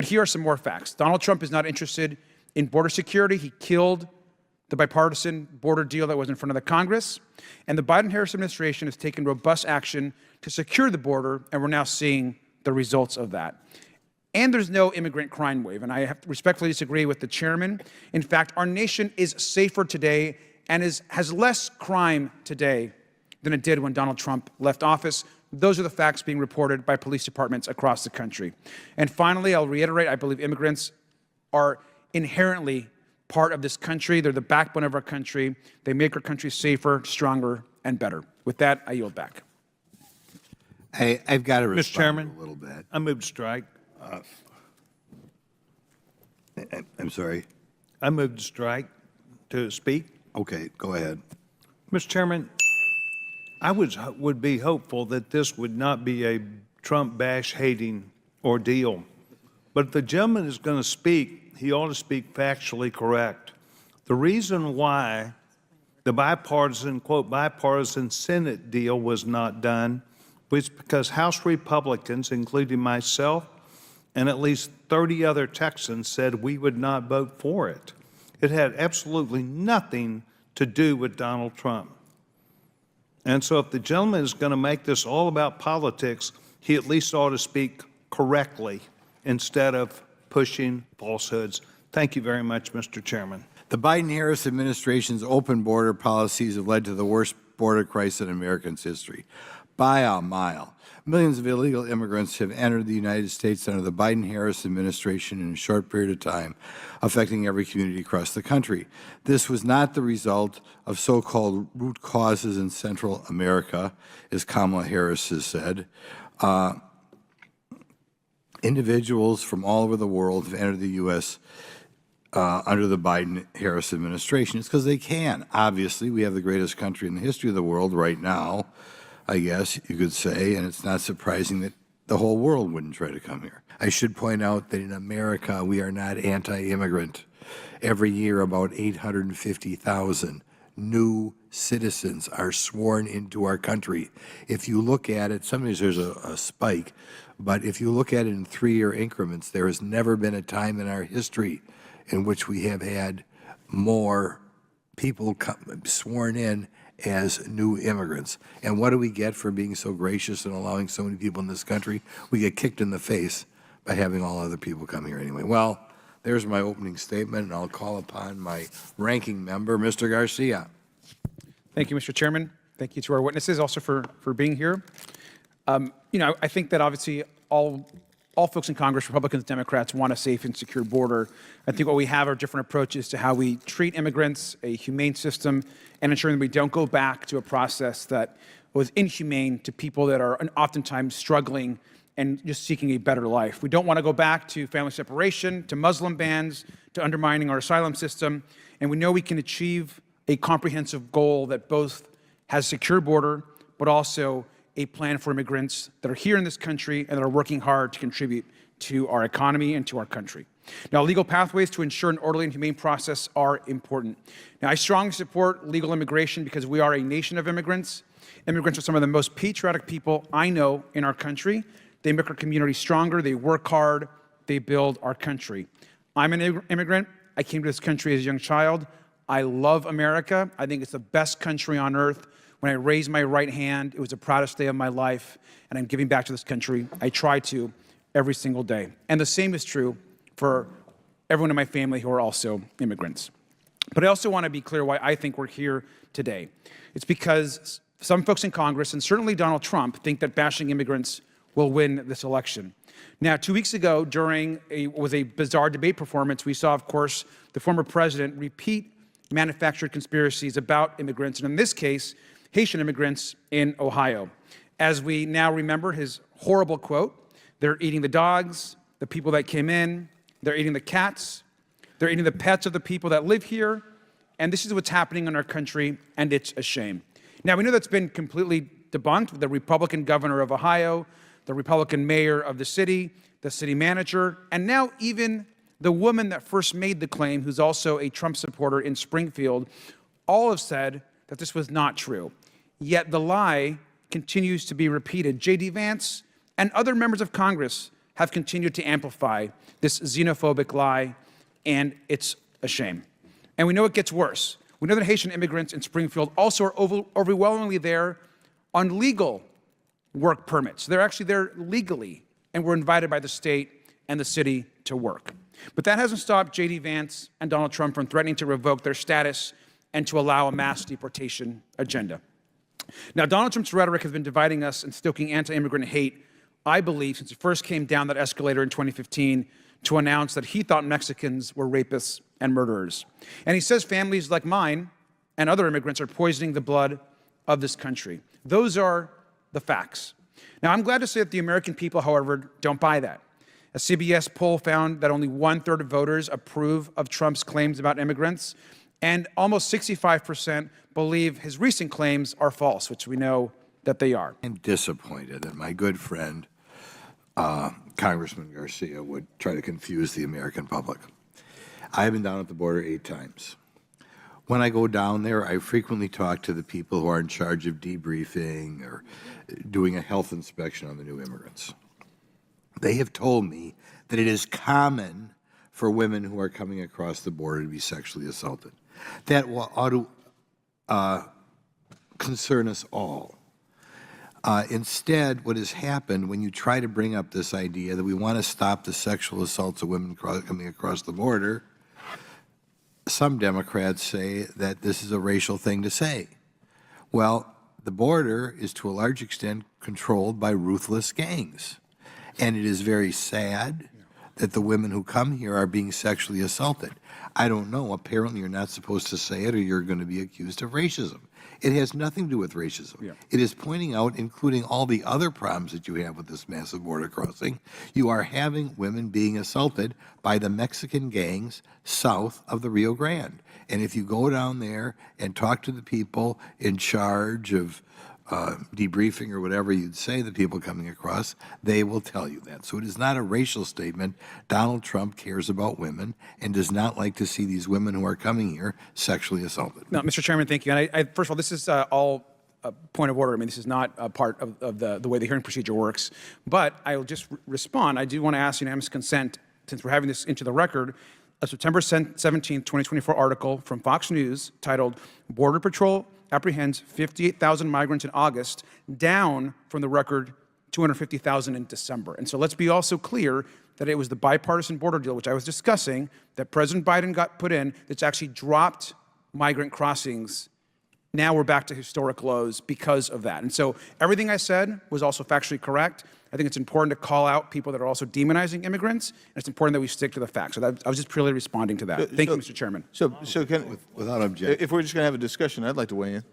here are some more facts. Donald Trump is not interested in border security. He killed the bipartisan border deal that was in front of the Congress. And the Biden-Harris administration has taken robust action to secure the border, and we're now seeing the results of that. And there's no immigrant crime wave, and I have to respectfully disagree with the chairman. In fact, our nation is safer today and has less crime today than it did when Donald Trump left office. Those are the facts being reported by police departments across the country. And finally, I'll reiterate, I believe immigrants are inherently part of this country. They're the backbone of our country. They make our country safer, stronger, and better. With that, I yield back. I've got to respond Mr. Chairman, a little bit. I move to strike. I'm sorry. I move to strike to speak. Okay, go ahead. Mr. Chairman, I would be hopeful that this would not be a Trump bash-hating ordeal. But if the gentleman is going to speak, he ought to speak factually correct. The reason why the bipartisan, quote, bipartisan Senate deal was not done was because House Republicans, including myself, and at least 30 other Texans said we would not vote for it. It had absolutely nothing to do with Donald Trump. And so if the gentleman is going to make this all about politics, he at least ought to speak correctly instead of pushing falsehoods. Thank you very much, Mr. Chairman. The Biden-Harris administration's open border policies have led to the worst border crisis in America's history by a mile. Millions of illegal immigrants have entered the United States under the Biden-Harris administration in a short period of time, affecting every community across the country. This was not the result of so-called root causes in Central America, as Kamala Harris has said. Individuals from all over the world have entered the U.S. Under the Biden-Harris administration. It's because they can. Obviously, we have the greatest country in the history of the world right now, I guess you could say, and it's not surprising that the whole world wouldn't try to come here. I should point out that in America, we are not anti-immigrant. Every year, about 850,000 new citizens are sworn into our country. If you look at it, sometimes there's a spike, but if you look at it in 3-year increments, there has never been a time in our history in which we have had more people sworn in as new immigrants. And what do we get for being so gracious and allowing so many people in this country? We get kicked in the face by having all other people come here anyway. Well, there's my opening statement, and I'll call upon my ranking member, Mr. Garcia. Thank you, Mr. Chairman. Thank you to our witnesses also for being here. I think that obviously all folks in Congress, Republicans, Democrats, want a safe and secure border. I think what we have are different approaches to how we treat immigrants, a humane system, and ensuring that we don't go back to a process that was inhumane to people that are oftentimes struggling and just seeking a better life. We don't want to go back to family separation, to Muslim bans, to undermining our asylum system, and we know we can achieve a comprehensive goal that both has a secure border, but also a plan for immigrants that are here in this country and that are working hard to contribute to our economy and to our country. Now, legal pathways to ensure an orderly and humane process are important. Now, I strongly support legal immigration because we are a nation of immigrants. Immigrants are some of the most patriotic people I know in our country. They make our community stronger, they work hard, they build our country. I'm an immigrant. I came to this country as a young child. I love America. I think it's the best country on earth. When I raised my right hand, it was the proudest day of my life, and I'm giving back to this country. I try to every single day. And the same is true for everyone in my family who are also immigrants. But I also want to be clear why I think we're here today. It's because some folks in Congress, and certainly Donald Trump, think that bashing immigrants will win this election. Now, 2 weeks ago, during what was a bizarre debate performance, we saw, of course, the former president repeat manufactured conspiracies about immigrants, and in this case, Haitian immigrants in Ohio. As we now remember his horrible quote, they're eating the dogs, the people that came in, they're eating the cats, they're eating the pets of the people that live here, and this is what's happening in our country, and it's a shame. Now, we know that's been completely debunked. The Republican governor of Ohio, the Republican mayor of the city manager, and now even the woman that first made the claim, who's also a Trump supporter in Springfield, all have said that this was not true. Yet the lie continues to be repeated. J.D. Vance and other members of Congress have continued to amplify this xenophobic lie, and it's a shame. And we know it gets worse. We know that Haitian immigrants in Springfield also are overwhelmingly there on legal work permits. They're actually there legally and were invited by the state and the city to work. But that hasn't stopped J.D. Vance and Donald Trump from threatening to revoke their status and to allow a mass deportation agenda. Now, Donald Trump's rhetoric has been dividing us and stoking anti-immigrant hate, I believe, since he first came down that escalator in 2015 to announce that he thought Mexicans were rapists and murderers. And he says families like mine and other immigrants are poisoning the blood of this country. Those are the facts. Now, I'm glad to say that the American people, however, don't buy that. A CBS poll found that only 1/3 of voters approve of Trump's claims about immigrants, and almost 65% believe his recent claims are false, which we know that they are. I'm disappointed that my good friend, Congressman Garcia, would try to confuse the American public. I've been down at the border 8 times. When I go down there, I frequently talk to the people who are in charge of debriefing or doing a health inspection on the new immigrants. They have told me that it is common for women who are coming across the border to be sexually assaulted. That ought to concern us all. Instead, what has happened when you try to bring up this idea that we want to stop the sexual assaults of women coming across the border, some Democrats say that this is a racial thing to say. Well, the border is to a large extent controlled by ruthless gangs. And it is very sad that the women who come here are being sexually assaulted. I don't know. Apparently, you're not supposed to say it or you're going to be accused of racism. It has nothing to do with racism. Yeah. It is pointing out, including all the other problems that you have with this massive border crossing, you are having women being assaulted by the Mexican gangs south of the Rio Grande. And if you go down there and talk to the people in charge of debriefing or whatever you'd say, the people coming across, they will tell you that. So it is not a racial statement. Donald Trump cares about women and does not like to see these women who are coming here sexually assaulted. No, Mr. Chairman, thank you. And first of all, this is all a point of order. I mean, this is not a part of the way the hearing procedure works. But I will just respond. I do want to ask unanimous consent, since we're having this into the record, a September 17th, 2024 article from Fox News titled "Border Patrol Apprehends 58,000 Migrants in August, down from the record 250,000 in December." And so let's be also clear that it was the bipartisan border deal, which I was discussing, that President Biden got put in, that's actually dropped migrant crossings. Now we're back to historic lows because of that. And so everything I said was also factually correct. I think it's important to call out people that are also demonizing immigrants, and it's important that we stick to the facts. So I was just purely responding to that. Thank you, Mr. Chairman. So Without objection. if we're just going to have a discussion, I'd like to weigh in.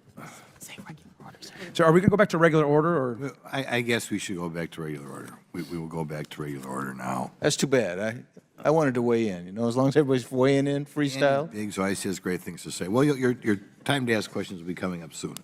So are we going to go back to regular order, or? I guess we should go back to regular order. We will go back to regular order now. That's too bad. I wanted to weigh in. You know, as long as everybody's weighing in freestyle. Big, so I see has great things to say. Well, your time to ask questions will be coming up soon.